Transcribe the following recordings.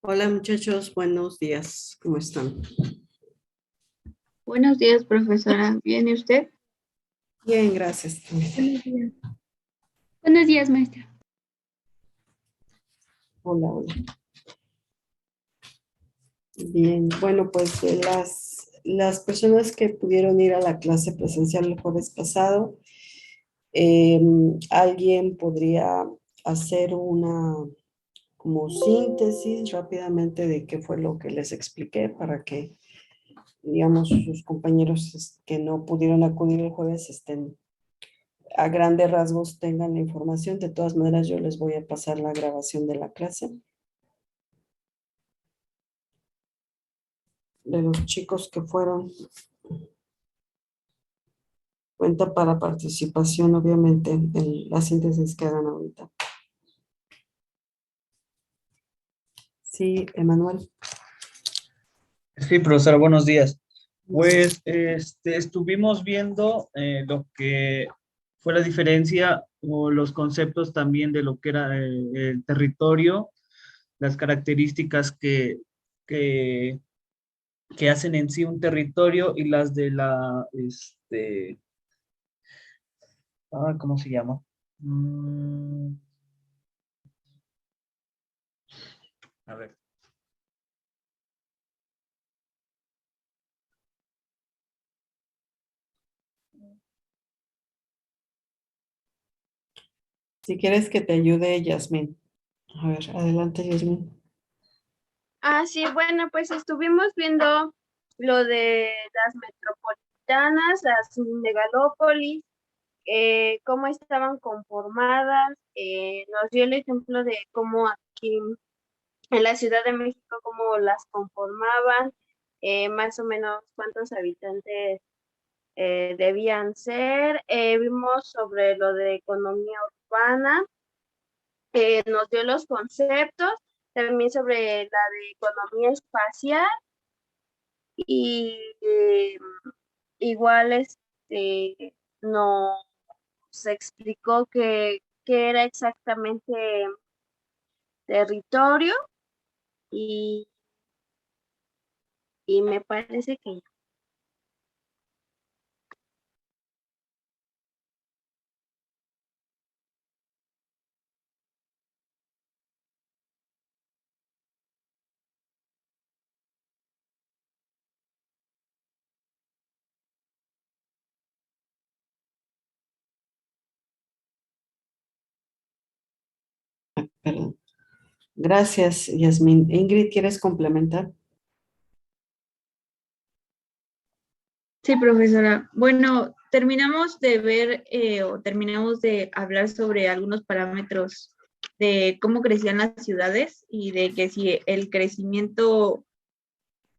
Hola muchachos, buenos días, ¿cómo están? Buenos días, profesora. ¿Bien y usted? Bien, gracias. Buenos días. Buenos días, maestra. Hola, hola. Bien, bueno, pues de las personas que pudieron ir a la clase presencial el jueves pasado, eh, alguien podría hacer una como síntesis rápidamente de qué fue lo que les expliqué para que, digamos, sus compañeros que no pudieron acudir el jueves estén a grandes rasgos tengan la información. De todas maneras, yo les voy a pasar la grabación de la clase de los chicos que fueron. Cuenta para participación, obviamente, en la síntesis que hagan ahorita. Sí, Emanuel. Sí, profesora, buenos días. Pues estuvimos viendo lo que fue la diferencia o los conceptos también de lo que era el territorio, las características que, que hacen en sí un territorio y las de ¿cómo se llama? Mm, a ver. Si quieres que te ayude, Yasmín. A ver, adelante, Yasmín. Sí, bueno, pues estuvimos viendo lo de las metropolitanas, las megalópolis, cómo estaban conformadas. Nos dio el ejemplo de cómo aquí en la Ciudad de México, cómo las conformaban, más o menos cuántos habitantes debían ser. Vimos sobre lo de economía urbana. Nos dio los conceptos, también sobre la de economía espacial y igual nos explicó qué era exactamente territorio y, y me parece que ya. Perdón. Gracias, Yasmín. Ingrid, ¿quieres complementar? Sí, profesora. Bueno, terminamos de ver o terminamos de hablar sobre algunos parámetros de cómo crecían las ciudades y de que si el crecimiento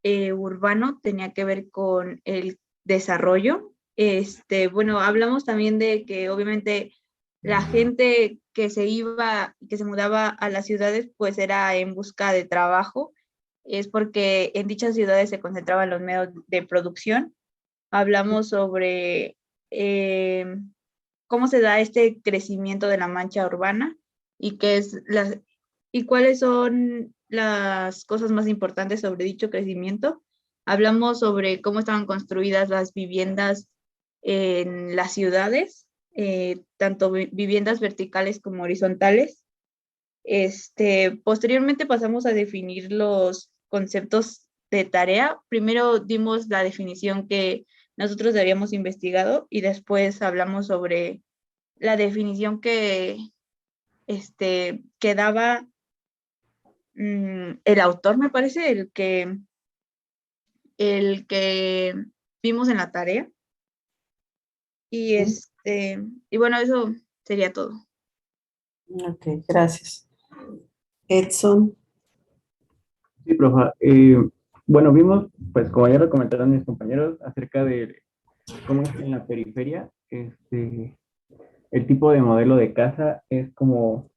urbano tenía que ver con el desarrollo. Bueno, hablamos también de que obviamente la gente que se iba, que se mudaba a las ciudades, pues era en busca de trabajo, es porque en dichas ciudades se concentraban los medios de producción. Hablamos sobre eh, cómo se da este crecimiento de la mancha urbana y y cuáles son las cosas más importantes sobre dicho crecimiento. Hablamos sobre cómo estaban construidas las viviendas en las ciudades, tanto viviendas verticales como horizontales. Posteriormente pasamos a definir los conceptos de tarea. Primero dimos la definición que nosotros habíamos investigado y después hablamos sobre la definición que daba el autor, me parece, el que vimos en la tarea. Y Sí. Y bueno, eso sería todo. Ok, gracias. Edson. Sí, profa. Bueno, vimos, pues como ya lo comentaron mis compañeros, acerca de cómo es que en la periferia, el tipo de modelo de casa es como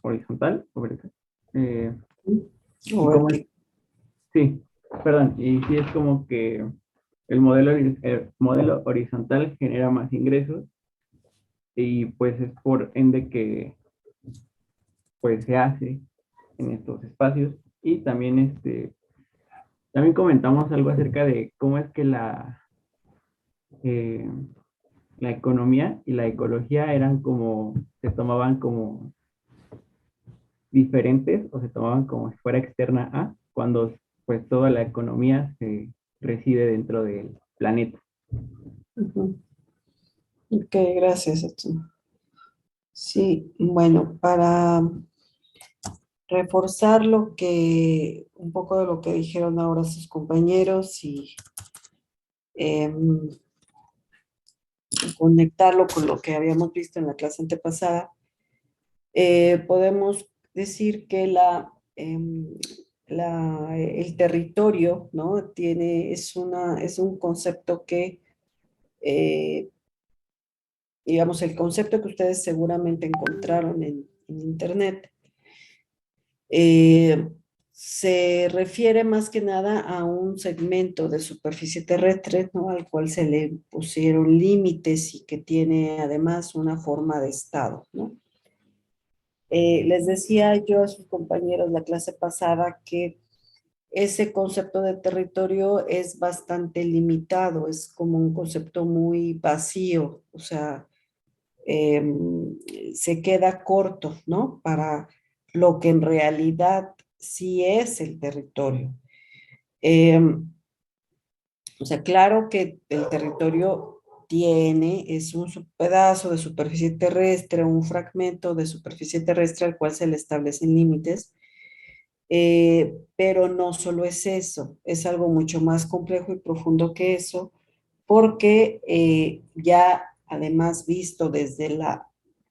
horizontal, o vertical. Y O cómo es, verti- sí, perdón, y sí es como que el modelo horizontal genera más ingresos y pues es por ende que pues se hace en estos espacios. Y también también comentamos algo acerca de cómo es que eh, la economía y la ecología eran como, se tomaban como diferentes o se tomaban como si fuera externa a, cuando pues toda la economía se reside dentro del planeta. Ujú. Ok, gracias, Edson. Sí, bueno, para reforzar un poco de lo que dijeron ahora sus compañeros y em, conectarlo con lo que habíamos visto en la clase antepasada, podemos decir que el territorio, ¿no? Es un concepto que, eh, digamos, el concepto que ustedes seguramente encontraron en Internet, eh, se refiere más que nada a un segmento de superficie terrestre, ¿no? Al cual se le pusieron límites y que tiene además una forma de estado, ¿no? Les decía yo a sus compañeros la clase pasada que ese concepto de territorio es bastante limitado, es como un concepto muy vacío, o sea, eh, se queda corto, ¿no? Para lo que en realidad sí es el territorio. Eh, o sea, claro que el territorio es un pedazo de superficie terrestre, un fragmento de superficie terrestre al cual se le establecen límites, pero no solo es eso, es algo mucho más complejo y profundo que eso, porque ya además visto desde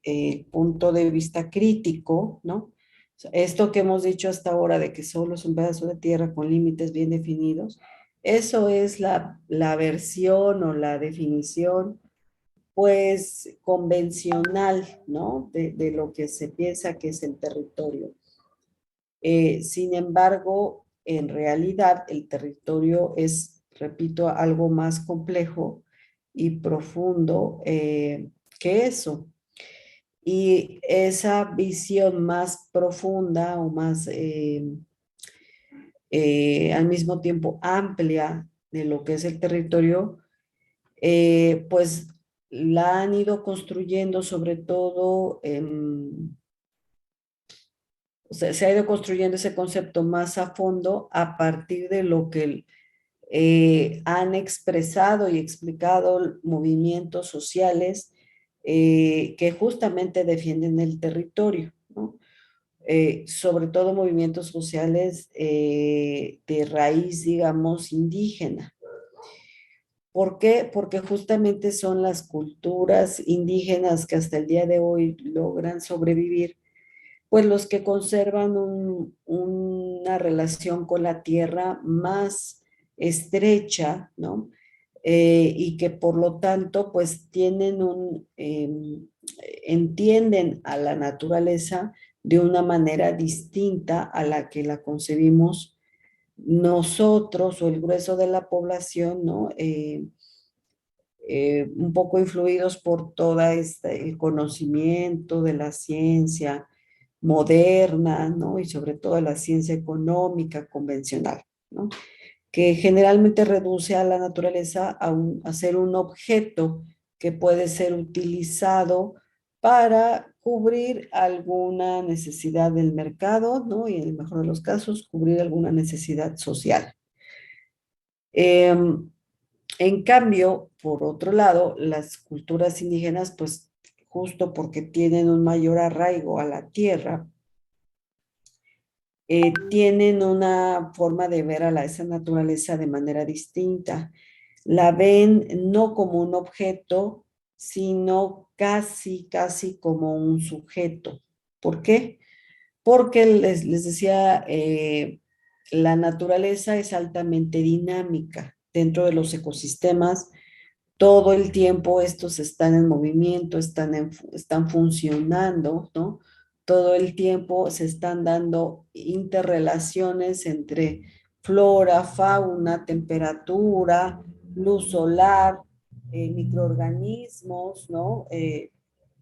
el punto de vista crítico, ¿no? O sea, esto que hemos dicho hasta ahora de que solo es un pedazo de tierra con límites bien definidos, eso es la versión o la definición, pues, convencional, ¿no? De lo que se piensa que es el territorio. Sin embargo, en realidad el territorio es, repito, algo más complejo y profundo que eso. Y esa visión más profunda o más al mismo tiempo amplia de lo que es el territorio, pues la han ido construyendo sobre todo o sea, se ha ido construyendo ese concepto más a fondo a partir de lo que han expresado y explicado movimientos sociales que justamente defienden el territorio, ¿no? Sobre todo movimientos sociales de raíz, digamos, indígena. ¿Por qué? Porque justamente son las culturas indígenas que hasta el día de hoy logran sobrevivir, pues los que conservan una relación con la tierra más estrecha, ¿no? Y que por lo tanto, pues entienden a la naturaleza de una manera distinta a la que la concebimos nosotros o el grueso de la población, ¿no? Un poco influidos por todo el conocimiento de la ciencia moderna, ¿no? Y sobre todo la ciencia económica convencional, ¿no? Que generalmente reduce a la naturaleza a ser un objeto que puede ser utilizado para cubrir alguna necesidad del mercado, ¿no? Y en el mejor de los casos, cubrir alguna necesidad social. En cambio, por otro lado, las culturas indígenas, pues justo porque tienen un mayor arraigo a la tierra, tienen una forma de ver esa naturaleza de manera distinta. la ven no como un objeto, sino casi como un sujeto. ¿Por qué? Porque les decía, la naturaleza es altamente dinámica. Dentro de los ecosistemas, todo el tiempo estos están en movimiento, están funcionando, ¿no? Todo el tiempo se están dando interrelaciones entre flora, fauna, temperatura, luz solar, microorganismos, ¿no?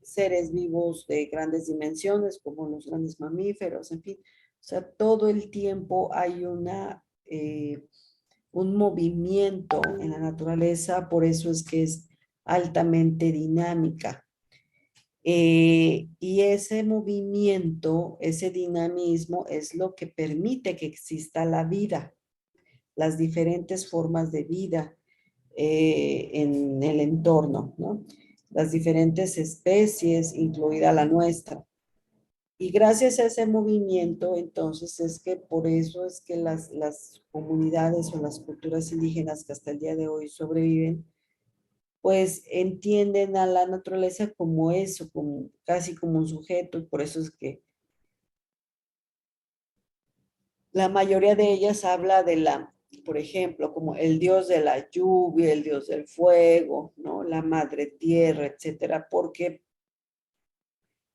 Seres vivos de grandes dimensiones, como los grandes mamíferos, en fin. O sea, todo el tiempo hay un movimiento en la naturaleza, por eso es que es altamente dinámica. Y ese movimiento, ese dinamismo es lo que permite que exista la vida, las diferentes formas de vida en el entorno, ¿no? Las diferentes especies, incluida la nuestra. Y gracias a ese movimiento, entonces, es que por eso es que las comunidades o las culturas indígenas que hasta el día de hoy sobreviven, pues entienden a la naturaleza como eso, como, casi como un sujeto, y por eso es que la mayoría de ellas habla de por ejemplo, como el dios de la lluvia, el dios del fuego, ¿no? La madre tierra, etcétera, porque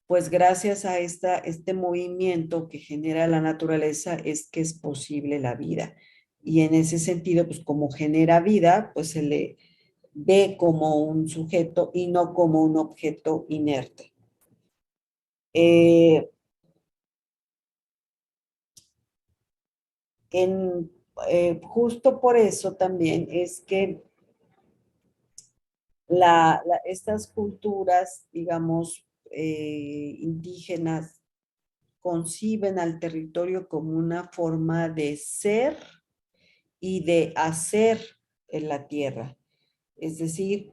pues gracias a este movimiento que genera la naturaleza es que es posible la vida. Y en ese sentido, pues como genera vida, pues se le ve como un sujeto y no como un objeto inerte. Eh, en, Justo por eso también es que estas culturas, digamos, indígenas, conciben al territorio como una forma de ser y de hacer en la tierra. Es decir,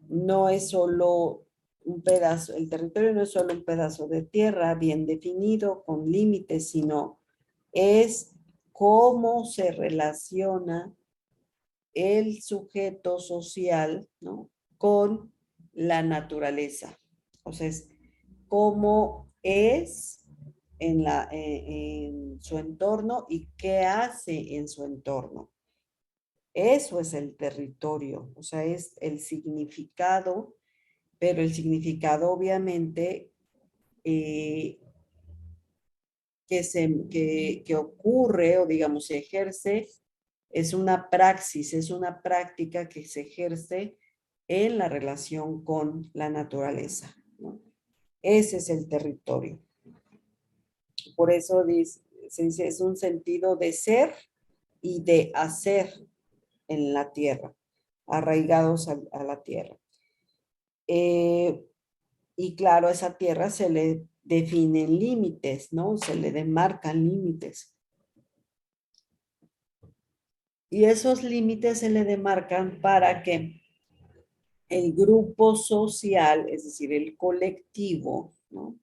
no es solo un pedazo, el territorio no es solo un pedazo de tierra bien definido, con límites, sino es cómo se relaciona el sujeto social, ¿no? Con la naturaleza. O sea, es cómo es en su entorno y qué hace en su entorno. Eso es el territorio, o sea, es el significado, pero el significado obviamente eh, que ocurre o digamos se ejerce, es una praxis, es una práctica que se ejerce en la relación con la naturaleza, ¿no? Ese es el territorio. Por eso se dice, es un sentido de ser y de hacer en la tierra, arraigados a la tierra. Y claro, a esa tierra se le definen límites, ¿no? Se le demarcan límites. Y esos límites se le demarcan para que el grupo social, es decir, el colectivo, ¿no?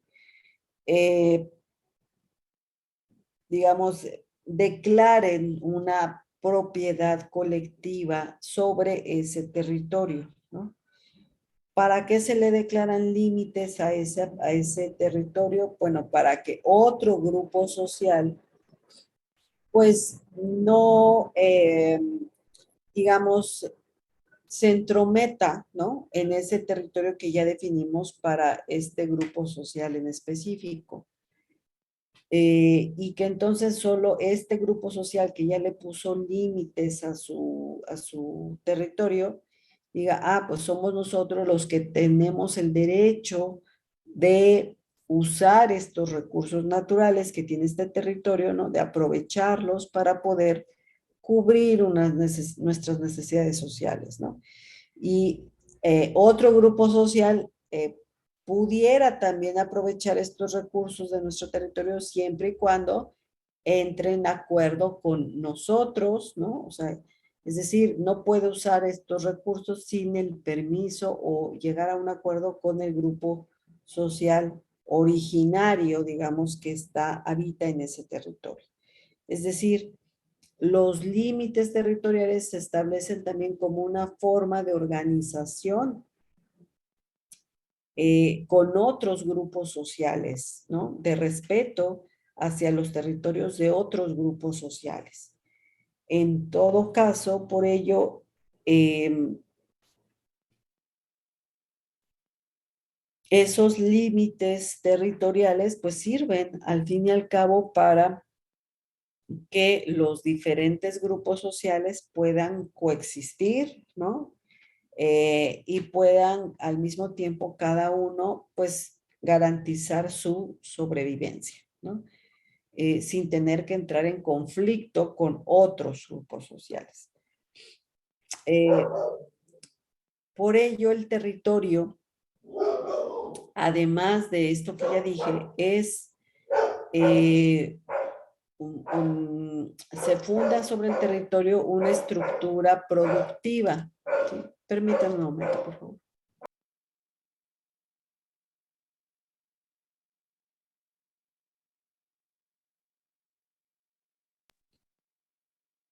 Digamos, declaren una propiedad colectiva sobre ese territorio, ¿no? ¿Para qué se le declaran límites a ese territorio? Bueno, para que otro grupo social, pues no, digamos, se entrometa, ¿no? En ese territorio que ya definimos para este grupo social en específico. Y que entonces solo este grupo social que ya le puso límites a su territorio, diga, ah, pues somos nosotros los que tenemos el derecho de usar estos recursos naturales que tiene este territorio, ¿no? De aprovecharlos para poder cubrir nuestras necesidades sociales, ¿no? Y otro grupo social pudiera también aprovechar estos recursos de nuestro territorio siempre y cuando entre en acuerdo con nosotros, ¿no? O sea, es decir, no puede usar estos recursos sin el permiso o llegar a un acuerdo con el grupo social originario, digamos, que habita en ese territorio. Es decir, Los límites territoriales se establecen también como una forma de organización con otros grupos sociales, ¿no? De respeto hacia los territorios de otros grupos sociales. En todo caso, por ello, esos límites territoriales pues sirven al fin y al cabo para que los diferentes grupos sociales puedan coexistir, ¿no? Y puedan al mismo tiempo cada uno pues garantizar su sobrevivencia, ¿no? Sin tener que entrar en conflicto con otros grupos sociales. Por ello el territorio, además de esto que ya dije, es se funda sobre el territorio una estructura productiva. ¿Sí? Permítanme un momento, por favor.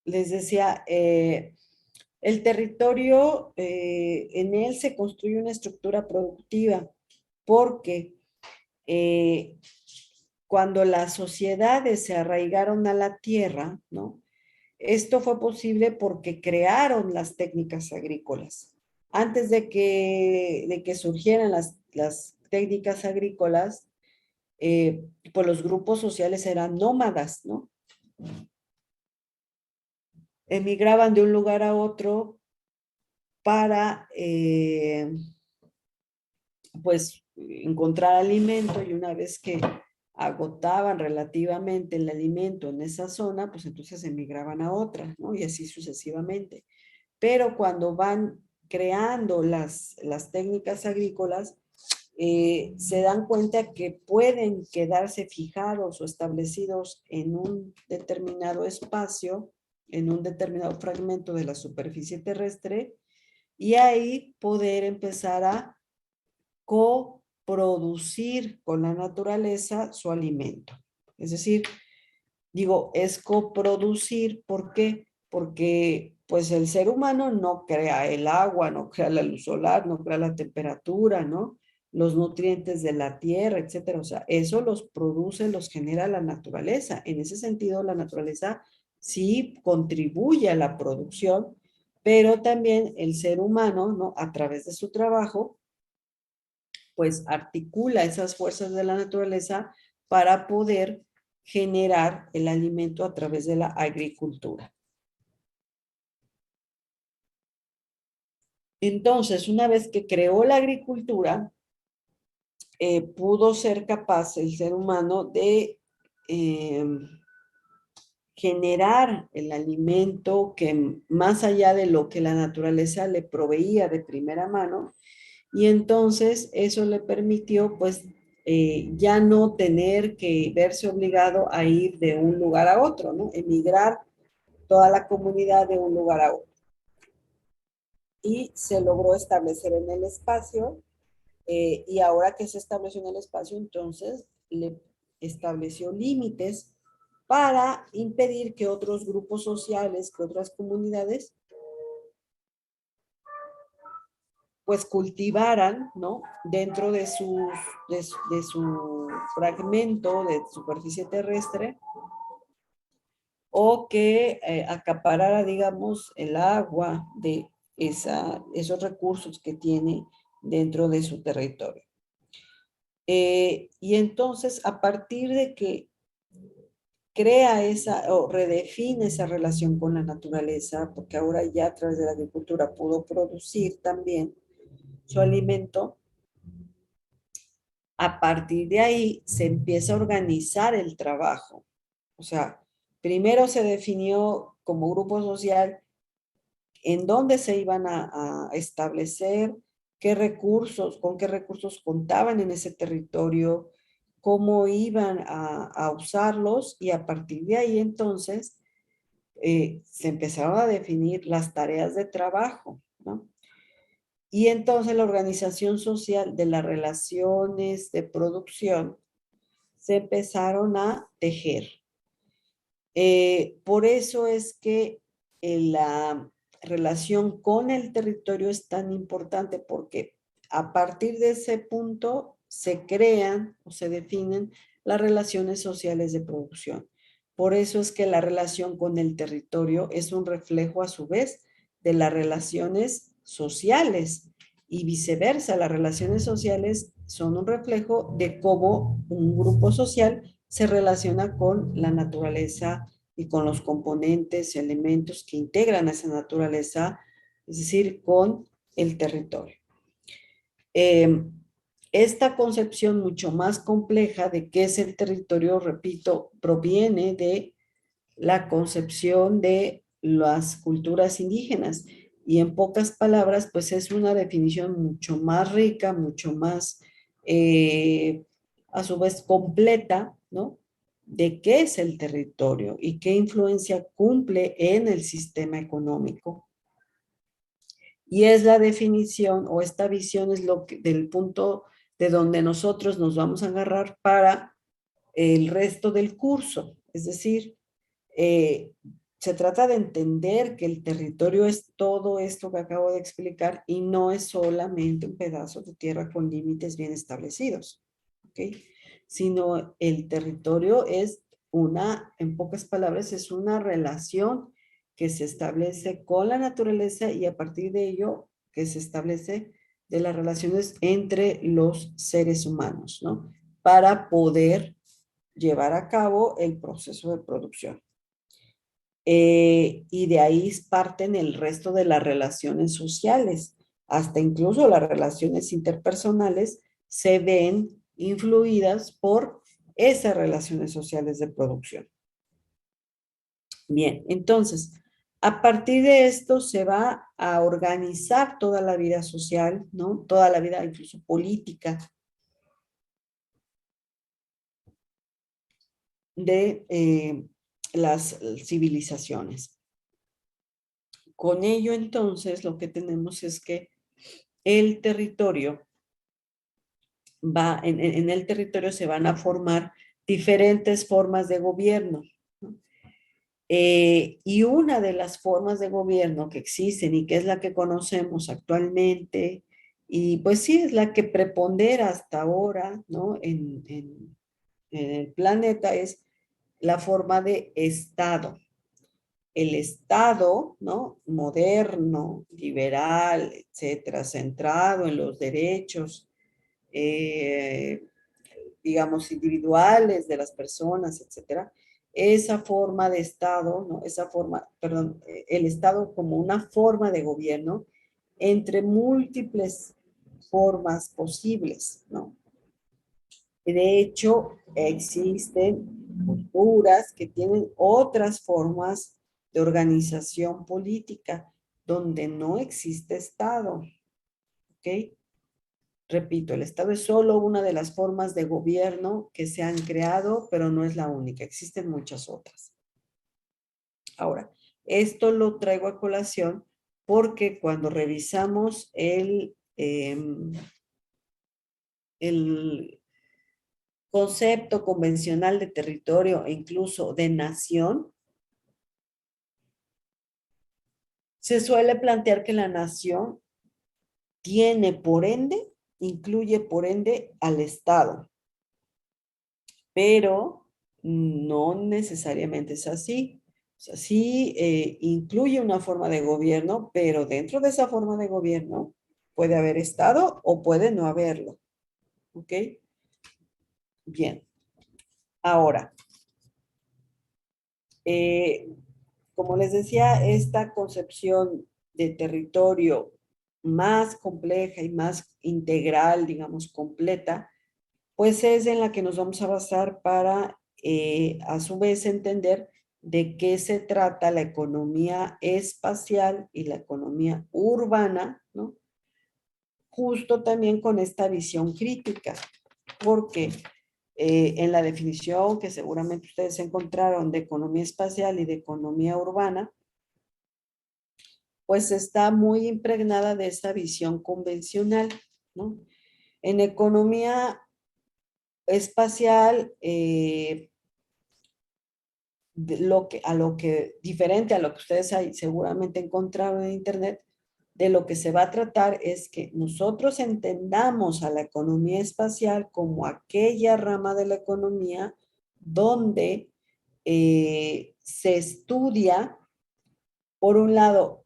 Les decía, el territorio, en él se construye una estructura productiva porque cuando las sociedades se arraigaron a la tierra, ¿no? Esto fue posible porque crearon las técnicas agrícolas. Antes de que surgieran las técnicas agrícolas, pues los grupos sociales eran nómadas, ¿no? Emigraban de un lugar a otro para, pues, encontrar alimento, y una vez que agotaban relativamente el alimento en esa zona, pues entonces emigraban a otra, ¿no? Y así sucesivamente. Pero cuando van creando las técnicas agrícolas, se dan cuenta que pueden quedarse fijados o establecidos en un determinado espacio, en un determinado fragmento de la superficie terrestre, y ahí poder empezar a coproducir con la naturaleza su alimento. Es decir, digo, es coproducir, ¿por qué? Porque pues el ser humano no crea el agua, no crea la luz solar, no crea la temperatura, ¿no? Los nutrientes de la tierra, etcétera. O sea, eso los produce, los genera la naturaleza. En ese sentido, la naturaleza sí contribuye a la producción, pero también el ser humano, ¿no? A través de su trabajo, pues articula esas fuerzas de la naturaleza para poder generar el alimento a través de la agricultura. Entonces, una vez que creó la agricultura, pudo ser capaz el ser humano de generar el alimento que más allá de lo que la naturaleza le proveía de primera mano, y entonces eso le permitió pues ya no tener que verse obligado a ir de un lugar a otro, ¿no? Emigrar toda la comunidad de un lugar a otro. Y se logró establecer en el espacio, y ahora que se estableció en el espacio, entonces le estableció límites para impedir que otros grupos sociales, que otras comunidades, pues cultivaran, ¿no? Dentro de su fragmento de superficie terrestre, o que acaparara, digamos, el agua de esos recursos que tiene dentro de su territorio. Y entonces, a partir de que crea esa o redefine esa relación con la naturaleza, porque ahora ya a través de la agricultura pudo producir también su alimento, a partir de ahí se empieza a organizar el trabajo. O sea, primero se definió como grupo social en dónde se iban a establecer, qué recursos, con qué recursos contaban en ese territorio, cómo iban a usarlos, y a partir de ahí entonces se empezaron a definir las tareas de trabajo, ¿no? Y entonces la organización social de las relaciones de producción se empezaron a tejer. Por eso es que la relación con el territorio es tan importante, porque a partir de ese punto se crean o se definen las relaciones sociales de producción. Por eso es que la relación con el territorio es un reflejo a su vez de las relaciones sociales y viceversa. Las relaciones sociales son un reflejo de cómo un grupo social se relaciona con la naturaleza y con los componentes, elementos que integran a esa naturaleza, es decir, con el territorio. Esta concepción mucho más compleja de qué es el territorio, repito, proviene de la concepción de las culturas indígenas. Y en pocas palabras, pues es una definición mucho más rica, mucho más, a su vez, completa, ¿no? De qué es el territorio y qué influencia cumple en el sistema económico. Y es la definición, o esta visión es lo que, del punto de donde nosotros nos vamos a agarrar para el resto del curso. Es decir, se trata de entender que el territorio es todo esto que acabo de explicar y no es solamente un pedazo de tierra con límites bien establecidos, ¿ok? Sino el territorio es una, en pocas palabras, es una relación que se establece con la naturaleza y a partir de ello que se establece de las relaciones entre los seres humanos, ¿no? Para poder llevar a cabo el proceso de producción. Y de ahí parten el resto de las relaciones sociales, hasta incluso las relaciones interpersonales se ven influidas por esas relaciones sociales de producción. Bien, entonces, a partir de esto se va a organizar toda la vida social, ¿no? Toda la vida incluso política de las civilizaciones. Con ello, entonces, lo que tenemos es que el territorio en el territorio se van a formar diferentes formas de gobierno, ¿no? Y una de las formas de gobierno que existen y que es la que conocemos actualmente, y pues sí, es la que prepondera hasta ahora, ¿no? En el planeta, es la forma de Estado. El Estado, ¿no? Moderno, liberal, etcétera, centrado en los derechos, eh, digamos, individuales de las personas, etcétera. Esa forma de Estado, ¿no? Esa forma, perdón, el Estado como una forma de gobierno entre múltiples formas posibles, ¿no? De hecho, existen culturas que tienen otras formas de organización política donde no existe Estado, ¿ok? Repito, el Estado es solo una de las formas de gobierno que se han creado, pero no es la única, existen muchas otras. Ahora, esto lo traigo a colación porque cuando revisamos el concepto convencional de territorio e incluso de nación, se suele plantear que la nación tiene por ende, incluye por ende al Estado, pero no necesariamente es así. O sea, sí incluye una forma de gobierno, pero dentro de esa forma de gobierno puede haber Estado o puede no haberlo. ¿Ok? Bien. Ahora, como les decía, esta concepción de territorio más compleja y más integral, digamos, completa, pues es en la que nos vamos a basar para, a su vez, entender de qué se trata la economía espacial y la economía urbana, ¿no? Justo también con esta visión crítica, porque en la definición que seguramente ustedes encontraron de economía espacial y de economía urbana, pues está muy impregnada de esta visión convencional, ¿no? En economía espacial, diferente a lo que ustedes ahí seguramente encontraron en internet, de lo que se va a tratar es que nosotros entendamos a la economía espacial como aquella rama de la economía donde se estudia, por un lado,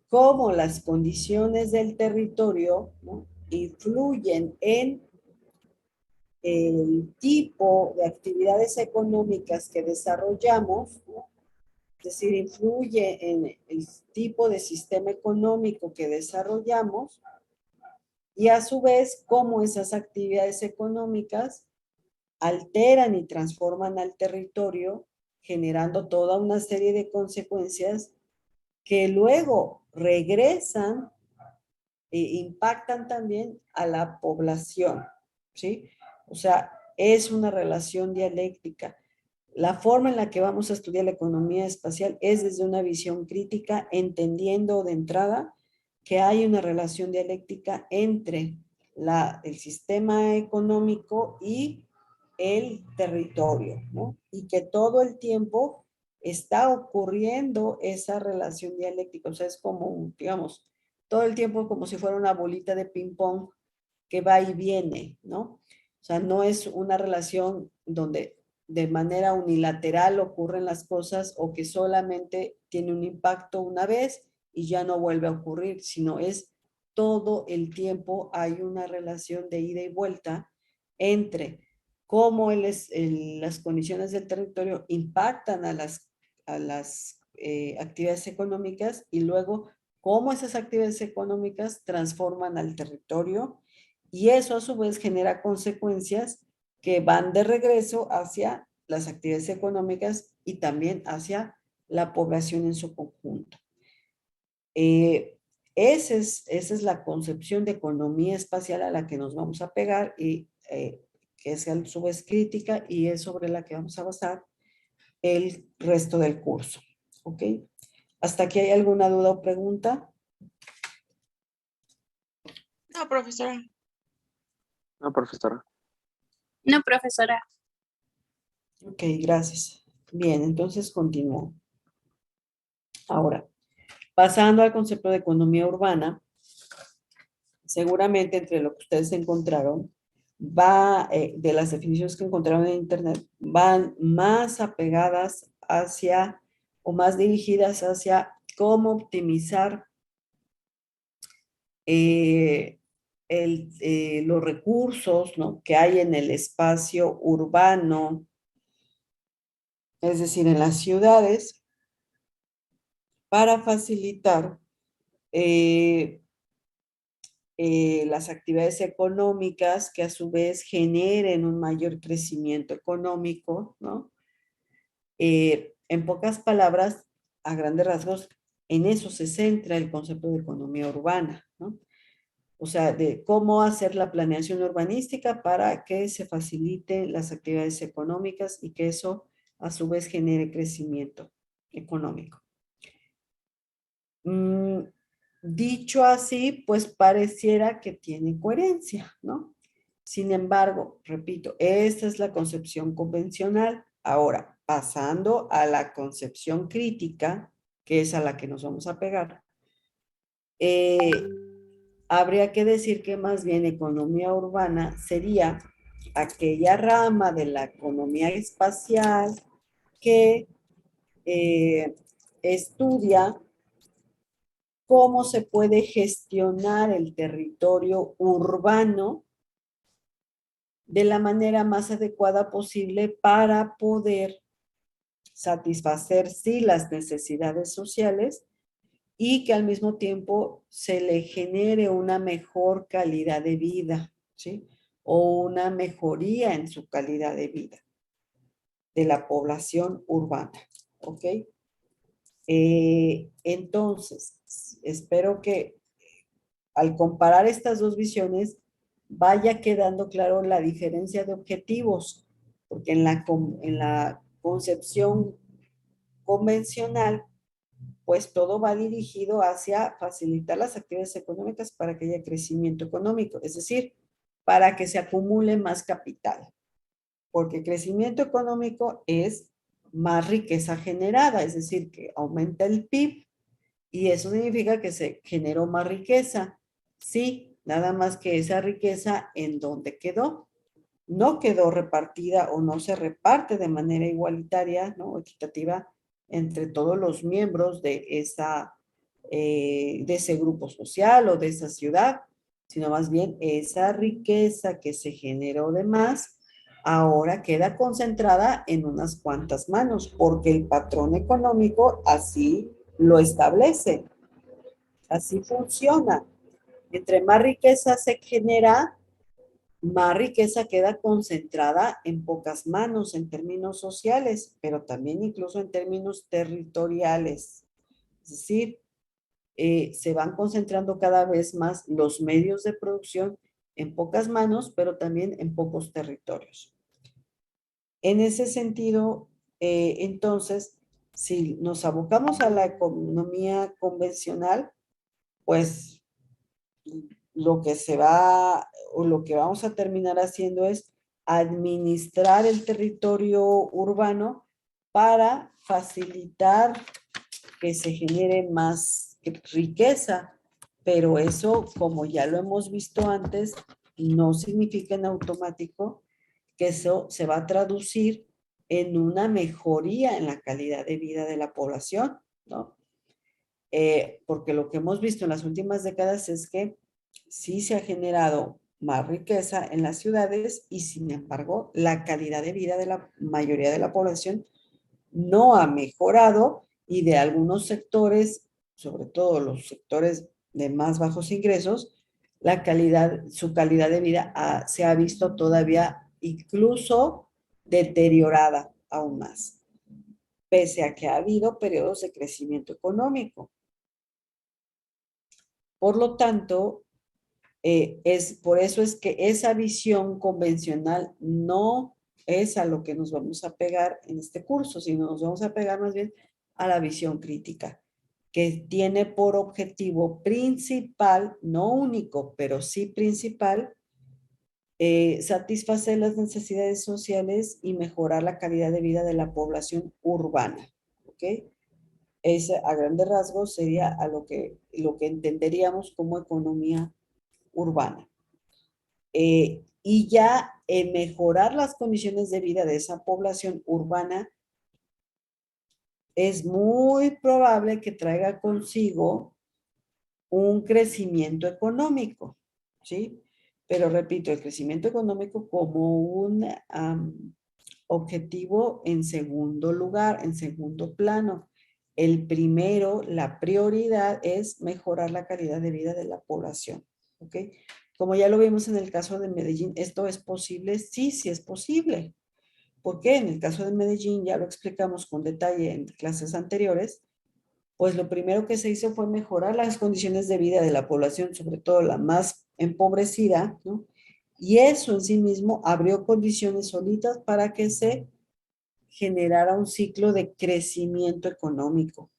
cómo las condiciones del territorio, ¿no?, influyen en el tipo de actividades económicas que desarrollamos, ¿no? Es decir, influye en el tipo de sistema económico que desarrollamos y a su vez cómo esas actividades económicas alteran y transforman al territorio, generando toda una serie de consecuencias que luego regresan e impactan también a la población, ¿sí? O sea, es una relación dialéctica. La forma en la que vamos a estudiar la economía espacial es desde una visión crítica, entendiendo de entrada que hay una relación dialéctica entre el sistema económico y el territorio, ¿no? Y que todo el tiempo está ocurriendo esa relación dialéctica. O sea, es como, digamos, todo el tiempo como si fuera una bolita de ping-pong que va y viene, ¿no? O sea, no es una relación donde de manera unilateral ocurren las cosas o que solamente tiene un impacto una vez y ya no vuelve a ocurrir, sino es todo el tiempo hay una relación de ida y vuelta entre cómo las condiciones del territorio impactan a las actividades económicas y luego cómo esas actividades económicas transforman al territorio y eso a su vez genera consecuencias que van de regreso hacia las actividades económicas y también hacia la población en su conjunto. Esa es la concepción de economía espacial a la que nos vamos a pegar y que es a su vez crítica y es sobre la que vamos a basar el resto del curso. ¿Ok? ¿Hasta aquí hay alguna duda o pregunta? No, profesora. No, profesora. No, profesora. Ok, gracias. Bien, entonces continúo. Ahora, pasando al concepto de economía urbana, seguramente entre lo que ustedes encontraron, de las definiciones que encontraron en internet, van más apegadas hacia o más dirigidas hacia cómo optimizar los recursos, ¿no?, que hay en el espacio urbano, es decir, en las ciudades, para facilitar las actividades económicas que a su vez generen un mayor crecimiento económico, ¿no? En pocas palabras, a grandes rasgos, en eso se centra el concepto de economía urbana, ¿no? O sea, de cómo hacer la planeación urbanística para que se faciliten las actividades económicas y que eso a su vez genere crecimiento económico. Dicho así, pues pareciera que tiene coherencia, ¿no? Sin embargo, repito, esta es la concepción convencional. Ahora, pasando a la concepción crítica, que es a la que nos vamos a pegar, habría que decir que más bien economía urbana sería aquella rama de la economía espacial que estudia cómo se puede gestionar el territorio urbano de la manera más adecuada posible para poder satisfacer, sí, las necesidades sociales y que al mismo tiempo se le genere una mejor calidad de vida, ¿sí? O una mejoría en su calidad de vida de la población urbana, ¿ok? Entonces, espero que al comparar estas dos visiones vaya quedando claro la diferencia de objetivos, porque en la concepción convencional, pues todo va dirigido hacia facilitar las actividades económicas para que haya crecimiento económico, es decir, para que se acumule más capital, porque crecimiento económico es más riqueza generada, es decir, que aumenta el PIB y eso significa que se generó más riqueza. Sí, nada más que esa riqueza, ¿en dónde quedó? No quedó repartida o no se reparte de manera igualitaria, ¿no? Equitativa entre todos los miembros de de ese grupo social o de esa ciudad, sino más bien esa riqueza que se generó de más ahora queda concentrada en unas cuantas manos, porque el patrón económico así lo establece, así funciona. Entre más riqueza se genera, más riqueza queda concentrada en pocas manos en términos sociales, pero también incluso en términos territoriales. Es decir, se van concentrando cada vez más los medios de producción en pocas manos, pero también en pocos territorios. En ese sentido, entonces, si nos abocamos a la economía convencional, pues lo que se va o lo que vamos a terminar haciendo es administrar el territorio urbano para facilitar que se genere más riqueza, pero eso, como ya lo hemos visto antes, no significa en automático que eso se va a traducir en una mejoría en la calidad de vida de la población, ¿no? Porque lo que hemos visto en las últimas décadas es que sí se ha generado más riqueza en las ciudades y sin embargo la calidad de vida de la mayoría de la población no ha mejorado y de algunos sectores, sobre todo los sectores de más bajos ingresos, su calidad de vida se ha visto todavía incluso deteriorada aún más, pese a que ha habido periodos de crecimiento económico. Por lo tanto, por eso es que esa visión convencional no es a lo que nos vamos a pegar en este curso, sino nos vamos a pegar más bien a la visión crítica, que tiene por objetivo principal, no único, pero sí principal, satisfacer las necesidades sociales y mejorar la calidad de vida de la población urbana. ¿Ok? Ese, a grandes rasgos, sería lo que entenderíamos como economía urbana. Y ya mejorar las condiciones de vida de esa población urbana es muy probable que traiga consigo un crecimiento económico, ¿sí? Pero repito, el crecimiento económico como un objetivo en segundo lugar, en segundo plano. El primero, la prioridad es mejorar la calidad de vida de la población, ¿ok? Como ya lo vimos en el caso de Medellín, ¿esto es posible? Sí, sí es posible. ¿Por qué? En el caso de Medellín, ya lo explicamos con detalle en clases anteriores, pues lo primero que se hizo fue mejorar las condiciones de vida de la población, sobre todo la más empobrecida, ¿no? Y eso en sí mismo abrió condiciones solitas para que se generara un ciclo de crecimiento económico,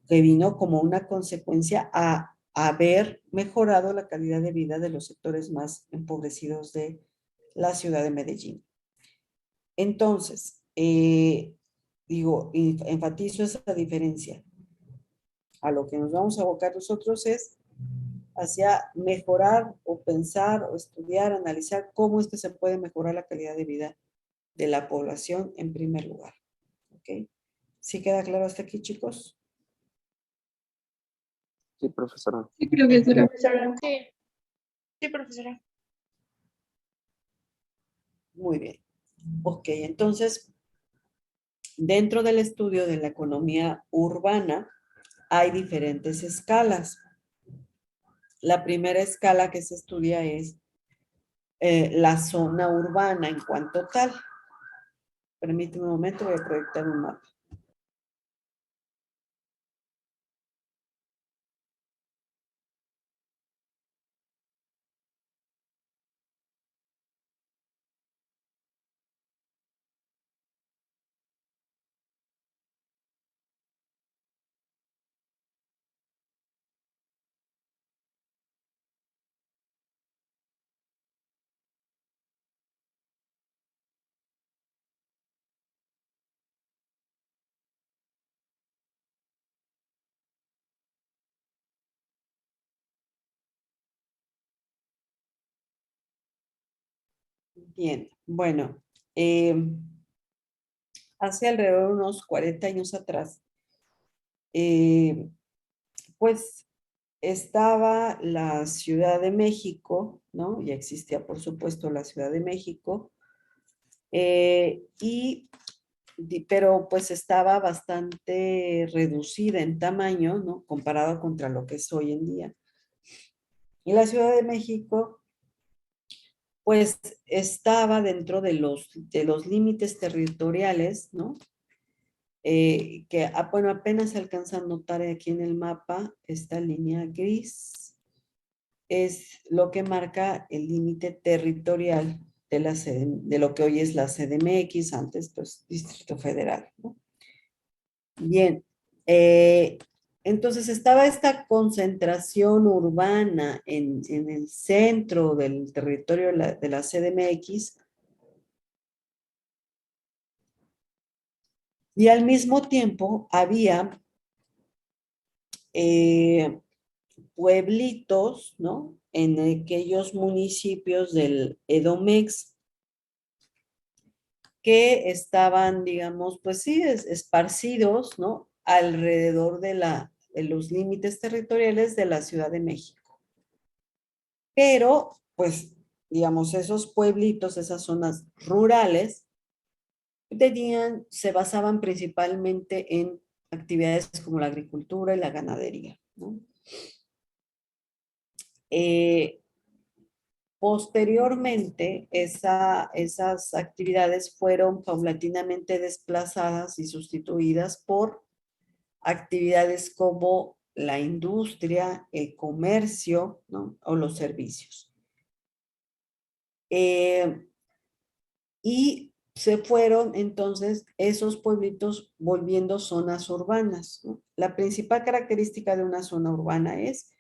que vino como una consecuencia a haber mejorado la calidad de vida de los sectores más empobrecidos de la ciudad de Medellín. Entonces, enfatizo esa diferencia. A lo que nos vamos a abocar nosotros es hacia mejorar o pensar o estudiar, analizar cómo es que se puede mejorar la calidad de vida de la población en primer lugar. ¿Ok? ¿Sí queda claro hasta aquí, chicos? Sí, profesora. Sí, profesora. Sí, sí, profesora. Muy bien. Ok, entonces, dentro del estudio de la economía urbana hay diferentes escalas. La primera escala que se estudia es la zona urbana en cuanto tal. Permíteme un momento, voy a proyectar un mapa. Bien, bueno, hace alrededor de unos 40 años atrás, eh, pues estaba la Ciudad de México, ¿no? Ya existía, por supuesto, la Ciudad de México, pero pues estaba bastante reducida en tamaño, ¿no? Comparado contra lo que es hoy en día. Y la Ciudad de México, pues estaba dentro de los límites territoriales, ¿no? Bueno, apenas se alcanza a notar aquí en el mapa esta línea gris, es lo que marca el límite territorial de lo que hoy es la CDMX, antes pues Distrito Federal, ¿no? Bien, entonces estaba esta concentración urbana en el centro del territorio de la CDMX y al mismo tiempo había pueblitos, ¿no? En aquellos municipios del Edomex que estaban, digamos, pues sí, esparcidos, ¿no? Alrededor de los límites territoriales de la Ciudad de México. Pero, pues, digamos, esos pueblitos, esas zonas rurales, se basaban principalmente en actividades como la agricultura y la ganadería, ¿no? Posteriormente, esas actividades fueron paulatinamente desplazadas y sustituidas por actividades como la industria, el comercio, ¿no? O los servicios. Y se fueron entonces esos pueblitos volviendo zonas urbanas, ¿no? La principal característica de una zona urbana es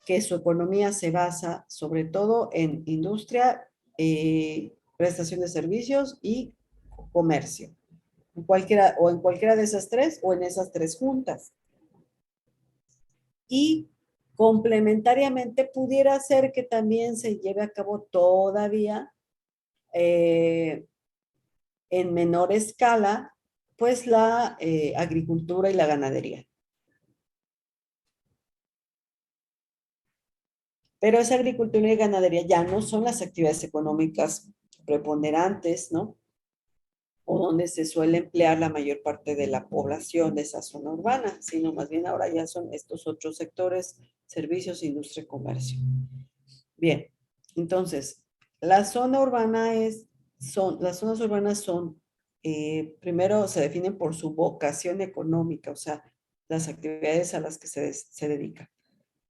que su economía se basa sobre todo en industria, prestación de servicios y comercio. En cualquiera de esas tres o en esas tres juntas. Y complementariamente pudiera ser que también se lleve a cabo todavía en menor escala, pues la agricultura y la ganadería. Pero esa agricultura y ganadería ya no son las actividades económicas preponderantes, ¿no? O donde se suele emplear la mayor parte de la población de esa zona urbana, sino más bien ahora ya son estos otros sectores, servicios, industria y comercio. Bien, entonces, la zona urbana las zonas urbanas son, primero se definen por su vocación económica, o sea, las actividades a las que se dedican.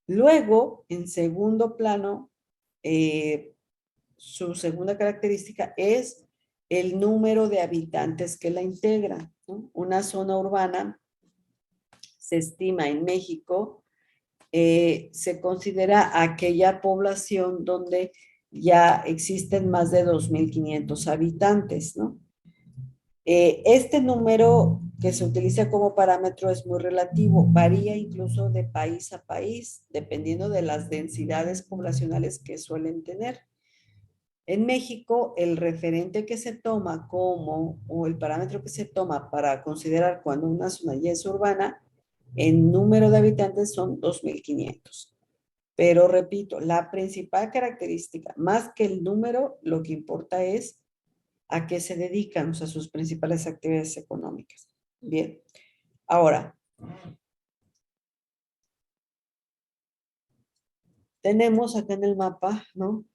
Luego, en segundo plano, su segunda característica es el número de habitantes que la integran, ¿no? Una zona urbana se estima en México, se considera aquella población donde ya existen más de 2.500 habitantes, ¿no? Este número que se utiliza como parámetro es muy relativo, varía incluso de país a país, dependiendo de las densidades poblacionales que suelen tener. En México, el referente que se toma o el parámetro que se toma para considerar cuando una zona ya es urbana, en número de habitantes son 2.500. Pero repito, la principal característica, más que el número, lo que importa es a qué se dedican, o sea, sus principales actividades económicas. Bien, ahora, tenemos acá en el mapa, ¿no?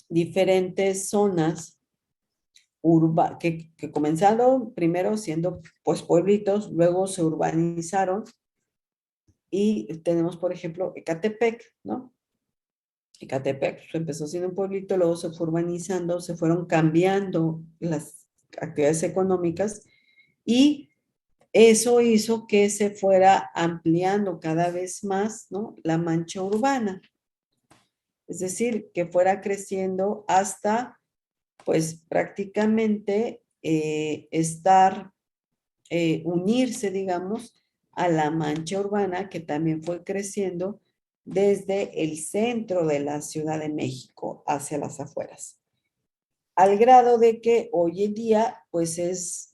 Diferentes zonas que comenzaron primero siendo pues pueblitos, luego se urbanizaron y tenemos, por ejemplo, Ecatepec, ¿no? Ecatepec pues, empezó siendo un pueblito, luego se fue urbanizando, se fueron cambiando las actividades económicas y eso hizo que se fuera ampliando cada vez más, ¿no? La mancha urbana. Es decir, que fuera creciendo hasta, pues prácticamente unirse, digamos, a la mancha urbana que también fue creciendo desde el centro de la Ciudad de México hacia las afueras. al grado de que hoy en día, pues es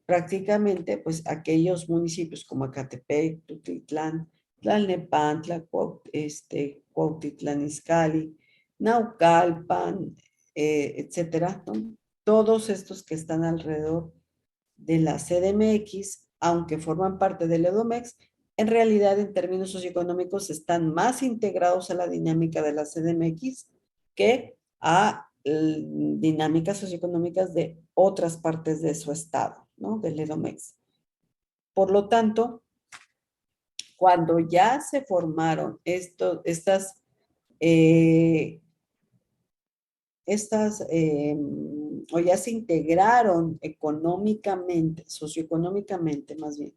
prácticamente, pues aquellos municipios como Ecatepec, Tutitlán, Tlalnepantla, Cuautitlán Izcalli, Naucalpan, etcétera, ¿no? Todos estos que están alrededor de la CDMX, aunque forman parte del EDOMEX, en realidad en términos socioeconómicos están más integrados a la dinámica de la CDMX que a dinámicas socioeconómicas de otras partes de su estado, ¿no? Del EDOMEX. Por lo tanto, cuando ya se formaron o ya se integraron económicamente, socioeconómicamente más bien,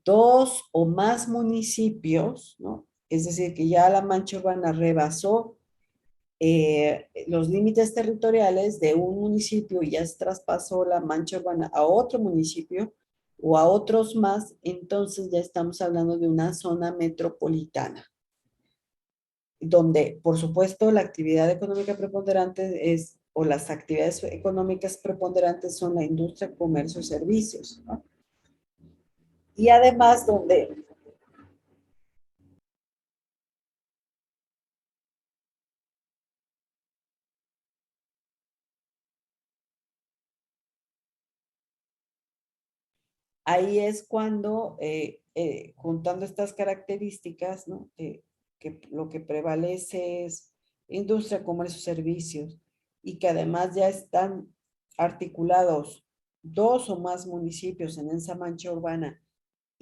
dos o más municipios, ¿no? Es decir, que ya la mancha urbana rebasó los límites territoriales de un municipio y ya se traspasó la mancha urbana a otro municipio o a otros más, entonces ya estamos hablando de una zona metropolitana, donde, por supuesto, la actividad económica preponderante es, o las actividades económicas preponderantes son la industria, comercio y servicios, ¿no? Y además donde ahí es cuando, juntando estas características, ¿no? Que lo que prevalece es industria, comercio, servicios, y que además ya están articulados dos o más municipios en esa mancha urbana,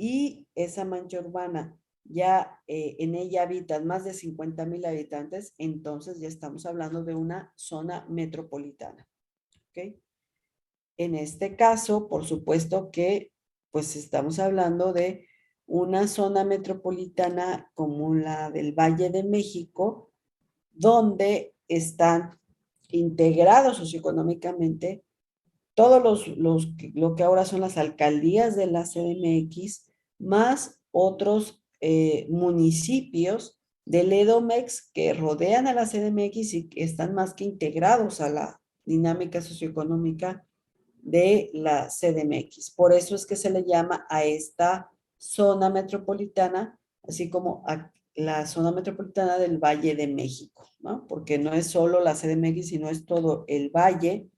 y esa mancha urbana ya en ella habitan más de 50,000 habitantes, entonces ya estamos hablando de una zona metropolitana. ¿Ok? En este caso, por supuesto que pues estamos hablando de una zona metropolitana como la del Valle de México, donde están integrados socioeconómicamente todos lo que ahora son las alcaldías de la CDMX, más otros municipios del EDOMEX que rodean a la CDMX y que están más que integrados a la dinámica socioeconómica de la CDMX. Por eso es que se le llama a esta zona metropolitana, así como a la zona metropolitana del Valle de México, ¿no? Porque no es solo la CDMX, sino es todo el Valle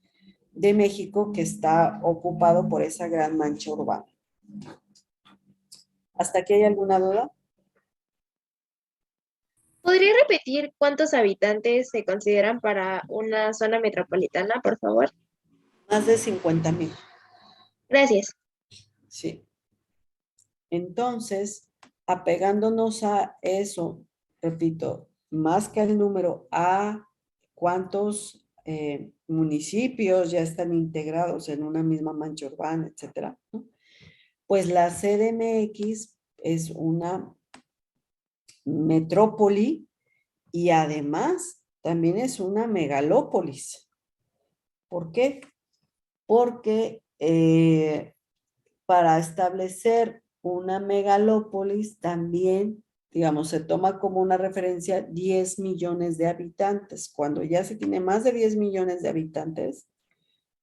de México que está ocupado por esa gran mancha urbana. ¿Hasta aquí hay alguna duda? ¿Podría repetir cuántos habitantes se consideran para una zona metropolitana, por favor? Más de 50,000. Gracias. Sí. Entonces, apegándonos a eso, repito, más que al número, a cuántos municipios ya están integrados en una misma mancha urbana, etcétera, ¿no? Pues la CDMX es una metrópoli y además también es una megalópolis. ¿Por qué? Porque para establecer una megalópolis también, digamos, se toma como una referencia 10 millones de habitantes. Cuando ya se tiene más de 10 millones de habitantes,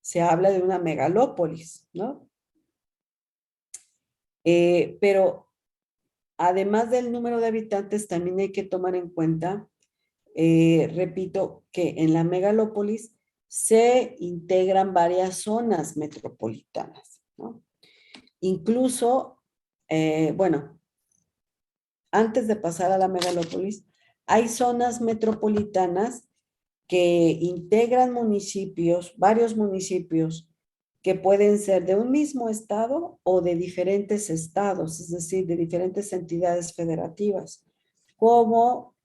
se habla de una megalópolis, ¿no? Pero además del número de habitantes, también hay que tomar en cuenta, repito, que en la megalópolis se integran varias zonas metropolitanas, ¿no? Incluso, bueno, antes de pasar a la megalópolis, hay zonas metropolitanas que integran municipios, varios municipios, que pueden ser de un mismo estado o de diferentes estados, es decir, de diferentes entidades federativas, como